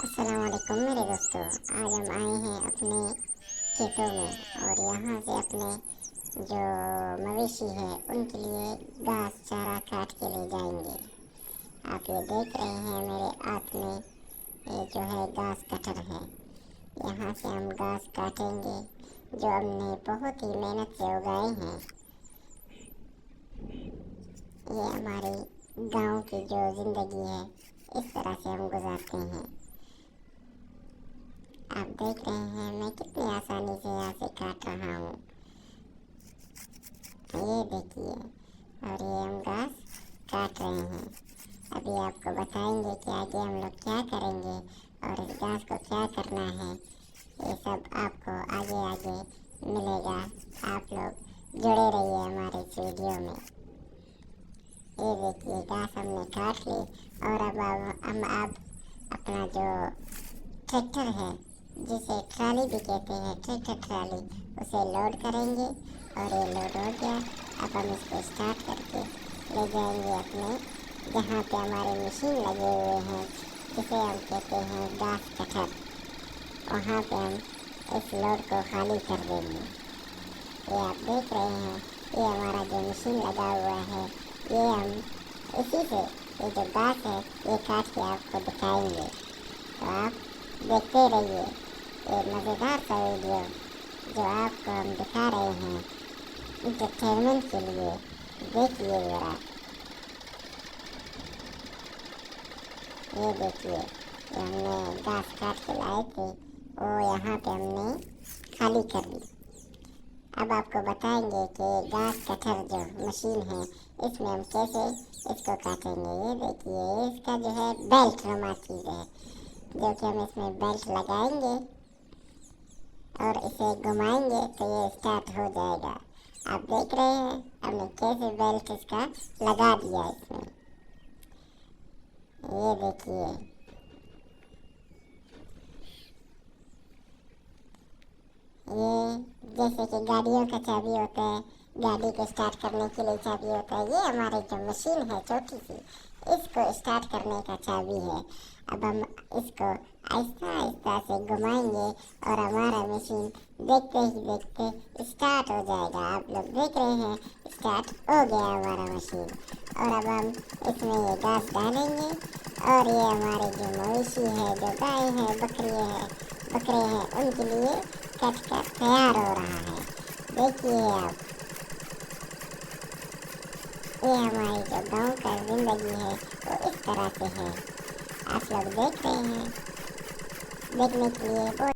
अस्सलाम वालेकुम मेरे दोस्तों। आज हम आए हैं अपने खेतों में और यहाँ से अपने जो मवेशी है उनके लिए घास चारा काट के ले जाएंगे। आप ये देख रहे हैं मेरे हाथ में ये जो है घास कटर है। यहाँ से हम घास काटेंगे जो हमने बहुत ही मेहनत से उगाए हैं। ये हमारी गांव की जो ज़िंदगी है इस तरह से हम गुजारते हैं। आप देख रहे हैं मैं कितनी आसानी से यहाँ से काट रहा हूँ। ये देखिए, और ये हम घास काट रहे हैं। अभी आपको बताएंगे कि आगे हम लोग क्या करेंगे और इस घास को क्या करना है। ये सब आपको आगे आगे मिलेगा। आप लोग जुड़े रहिए हमारे इस वीडियो में। ये देखिए, घास हमने काट ली और अब हम अपना जो ट्रैक्टर है जिसे ट्राली भी कहते हैं, ट्रैक्टर ट्राली, उसे लोड करेंगे और ये लोड हो गया। अब हम इसको स्टार्ट करके ले जाएंगे अपने जहाँ पे हमारे मशीन लगे हुए हैं जिसे हम कहते हैं घास कटर। वहाँ पे हम इस लोड को खाली कर देंगे। ये आप देख रहे हैं, ये हमारा जो मशीन लगा हुआ है, ये हम इसी से ये जो घास है ये काट के आपको दिखाएंगे। तो आप देखते रहिए ये मज़ेदार सा वीडियो जो आपको हम दिखा रहे हैं इंटरटेनमेंट के लिए। देखिए ज़रा, ये देखिए, ये हमने घास काट के लाए थे वो यहाँ पे हमने खाली कर दी। अब आपको बताएंगे कि घास कटर जो मशीन है इसमें हम कैसे इसको काटेंगे। ये देखिए, इसका जो है बेल्ट नुमा चीज़ है जो कि हम इसमें बेल्ट लगाएंगे और इसे घुमाएंगे तो ये स्टार्ट हो जाएगा। आप देख रहे हैं हमने कैसे बेल्ट इसका लगा दिया इसमें। ये देखिए, ये जैसे कि गाड़ियों का चाबी होता है, गाड़ी को स्टार्ट करने के लिए चाबी होता है, ये हमारी जो मशीन है छोटी सी, इसको स्टार्ट करने का चाबी है। अब हम इसको आहिस्ता आहिस्ता से घुमाएंगे और हमारा मशीन देखते ही देखते स्टार्ट हो जाएगा। आप लोग देख रहे हैं स्टार्ट हो गया हमारा मशीन। और अब हम इसमें ये घास डालेंगे और ये हमारे जो मवेशी है, जो गाय है, बकरे हैं, उनके लिए कट कर तैयार हो रहा है। देखिए आप, ये हमारी जो गांव का ज़िंदगी है वो इस तरह से है। आप लोग देख रहे हैं, देखने के लिए बहुत